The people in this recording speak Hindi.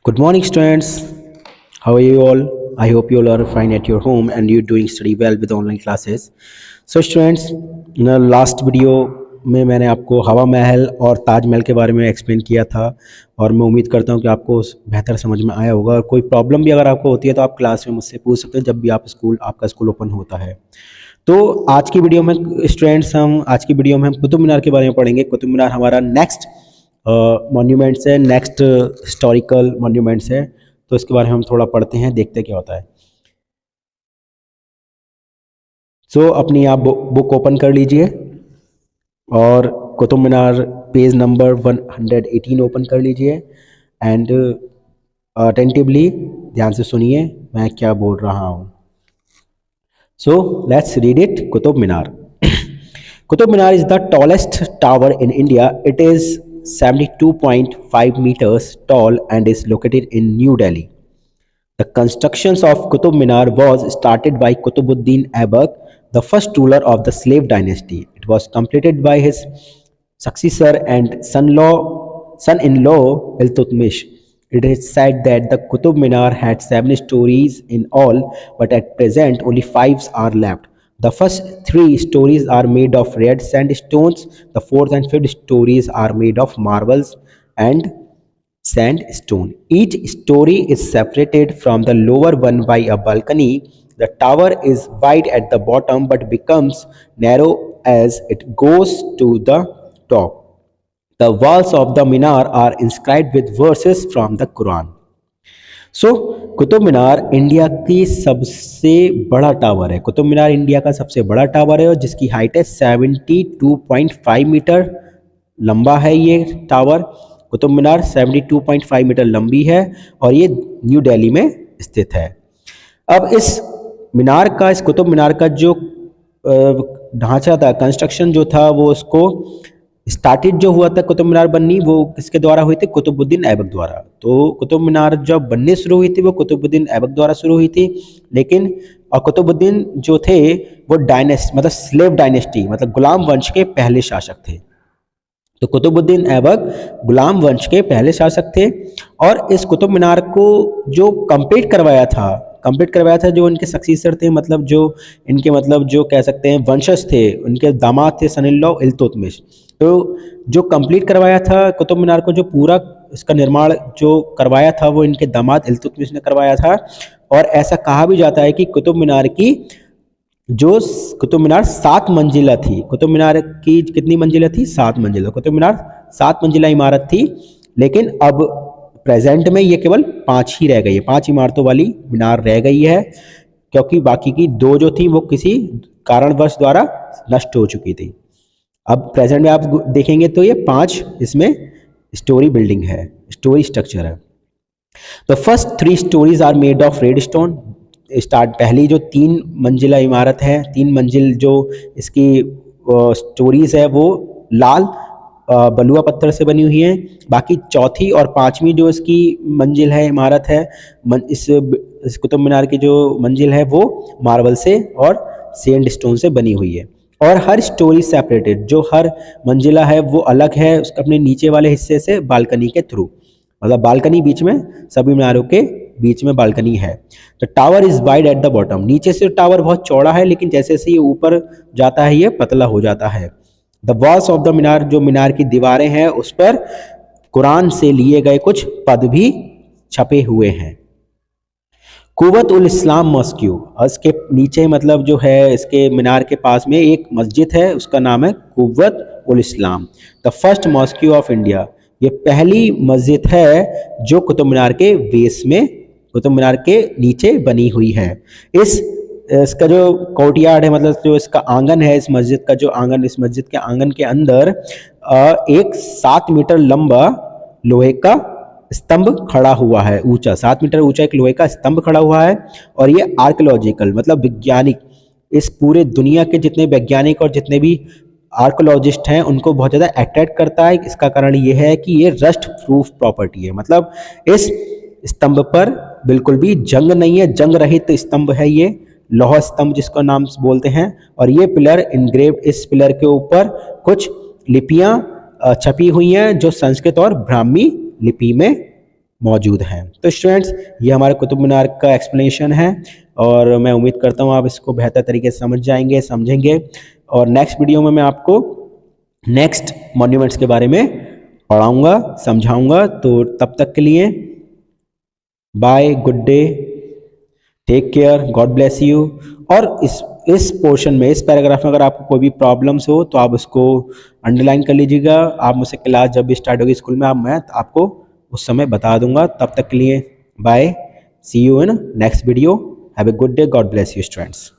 Good morning, students. How are you all? I hope you all are fine at your home and you're doing study well with online classes. So, students, in the last video में मैंने आपको हवा महल और ताजमहल के बारे में एक्सप्लेन किया था और मैं उम्मीद करता हूँ कि आपको बेहतर समझ में आया होगा। और कोई प्रॉब्लम भी अगर आपको होती है तो आप क्लास में मुझसे पूछ सकते हैं जब भी आपका स्कूल ओपन होता है। तो आज की वीडियो में स्टूडेंट्स हम कुतुब मीनार के बारे में पढ़ेंगे। कुतुब मीनार हमारा नेक्स्ट मॉन्यूमेंट्स है, नेक्स्ट हिस्टोरिकल मॉन्यूमेंट्स है। तो इसके बारे में हम थोड़ा पढ़ते हैं, देखते हैं क्या होता है। अपनी आप बुक ओपन कर लीजिए और Qutub Minar page number 118 open कर लीजिए एंड अटेंटिवली ध्यान से सुनिए मैं क्या बोल रहा हूँ। Let's read it. Qutub Minar Qutub Minar is the tallest tower in India. It is 72.5 meters tall and is located in New Delhi. The construction of Qutub Minar was started by Qutbuddin Aibak, the first ruler of the slave dynasty. It was completed by his successor and son-in-law Iltutmish. It is said that the Qutub Minar had 7 stories in all, but at present only 5 are left. The first 3 stories are made of red sandstones. The 4th and 5th stories are made of marbles and sandstone. Each story is separated from the lower one by a balcony. The tower is wide at the bottom but becomes narrow as it goes to the top. The walls of the minar are inscribed with verses from the Quran. Qutub Minar India की सबसे बड़ा टावर है। कुतुब मीनार इंडिया का सबसे बड़ा टावर है और जिसकी हाइट है 72.5 मीटर लंबा है। ये टावर कुतुब मीनार 72.5 मीटर लंबी है और ये न्यू दिल्ली में स्थित है। अब इस कुतुब मीनार का जो ढांचा था, कंस्ट्रक्शन जो था, वो उसको स्टार्टेड जो हुआ था कुतुब मीनार बननी, वो किसके द्वारा हुई थी? कुतुबुद्दीन ऐबक द्वारा। तो कुतुब मीनार जब बनने शुरू हुई थी वो कुतुबुद्दीन ऐबक द्वारा शुरू हुई थी, लेकिन और कुतुबुद्दीन जो थे वो मतलब स्लेव डायनेस्टी मतलब गुलाम वंश के पहले शासक थे। तो कुतुबुद्दीन ऐबक गुलाम वंश के पहले शासक थे और इस कुतुब मीनार को जो कंप्लीट करवाया था जो इनके सक्सेसर थे, मतलब जो कह सकते हैं वंशज थे, उनके दामाद थे सन-इन-लॉ इल्तुतमिश। तो जो कंप्लीट करवाया था कुतुब मीनार को, जो पूरा इसका निर्माण जो करवाया था वो इनके दामाद इल्तुतमिश ने करवाया था। और ऐसा कहा भी जाता है कि कुतुब मीनार 7 मंजिला थी। कुतुब मीनार की कितनी मंजिला थी? 7 मंजिला। कुतुब मीनार 7 मंजिला इमारत थी, लेकिन अब प्रेजेंट में ये केवल 5 ही रह गई है। 5 इमारतों वाली मीनार रह गई है, क्योंकि बाकी की 2 जो थी वो किसी कारणवश द्वारा नष्ट हो चुकी थी। अब प्रेजेंट में आप देखेंगे तो ये 5 इसमें स्टोरी बिल्डिंग है, स्टोरी स्ट्रक्चर है। The first 3 stories are made of red stone. पहली जो 3 मंजिला इमारत है, 3 मंजिल जो इसकी स्टोरीज है वो लाल बलुआ पत्थर से बनी हुई है। बाकी चौथी और 5वीं जो इसकी मंजिल है, इमारत है, इस कुतुब मीनार की जो मंजिल है वो मार्बल से और सैंड स्टोन से बनी हुई है। और हर स्टोरी सेपरेटेड, जो हर मंजिला है वो अलग है उसके अपने नीचे वाले हिस्से से बालकनी के थ्रू, मतलब बालकनी बीच में, सभी मीनारों के बीच में बालकनी है। The tower is wide at the bottom. नीचे से टावर बहुत चौड़ा है, लेकिन जैसे जैसे ये ऊपर जाता है ये पतला हो जाता है। द वॉल्स ऑफ द मीनार, जो मीनार की दीवारें हैं उस पर कुरान से लिए गए कुछ पद भी छपे हुए हैं। कुव्वत उल इस्लाम मस्क्यू, इसके नीचे मतलब जो है इसके मीनार के पास में एक मस्जिद है, उसका नाम है Quwwat ul Islam. The first mosque of India, ये पहली मस्जिद है जो कुतुब मीनार के बेस में, कुतुब मीनार के नीचे बनी हुई है। इसका जो कोर्टयार्ड है, मतलब जो इसका आंगन है, इस मस्जिद का जो आंगन, इस मस्जिद के आंगन के अंदर एक 7 मीटर लंबा लोहे का स्तंभ खड़ा हुआ है, ऊंचा 7 मीटर ऊंचा एक लोहे का स्तंभ खड़ा हुआ है। और ये आर्कियोलॉजिकल मतलब वैज्ञानिक, इस पूरे दुनिया के जितने वैज्ञानिक और जितने भी आर्कियोलॉजिस्ट हैं उनको बहुत ज़्यादा अट्रैक्ट करता है। इसका कारण ये है कि ये रस्ट प्रूफ प्रॉपर्टी है, मतलब इस स्तंभ पर बिल्कुल भी जंग नहीं है, जंग रहित स्तंभ है ये, लौह स्तंभ जिसका नाम बोलते हैं। और ये पिलर इनग्रेव्ड, इस पिलर के ऊपर कुछ लिपियां छपी हुई हैं जो संस्कृत और ब्राह्मी लिपि में मौजूद हैं। तो स्टूडेंट्स, ये हमारे कुतुब मीनार का एक्सप्लेनेशन है और मैं उम्मीद करता हूँ आप इसको बेहतर तरीके से समझ जाएंगे, समझेंगे। और नेक्स्ट वीडियो में मैं आपको नेक्स्ट मॉन्यूमेंट्स के बारे में पढ़ाऊँगा, समझाऊँगा। तो तब तक के लिए bye, good day, take care, God bless you. और इस पोर्शन में, इस पैराग्राफ में अगर आपको कोई भी प्रॉब्लम्स हो तो आप उसको अंडरलाइन कर लीजिएगा। आप मुझसे क्लास जब भी स्टार्ट होगी स्कूल में, मैं आपको उस समय बता दूंगा। तब तक के लिए bye, see you in next video, have a good day, God bless you students.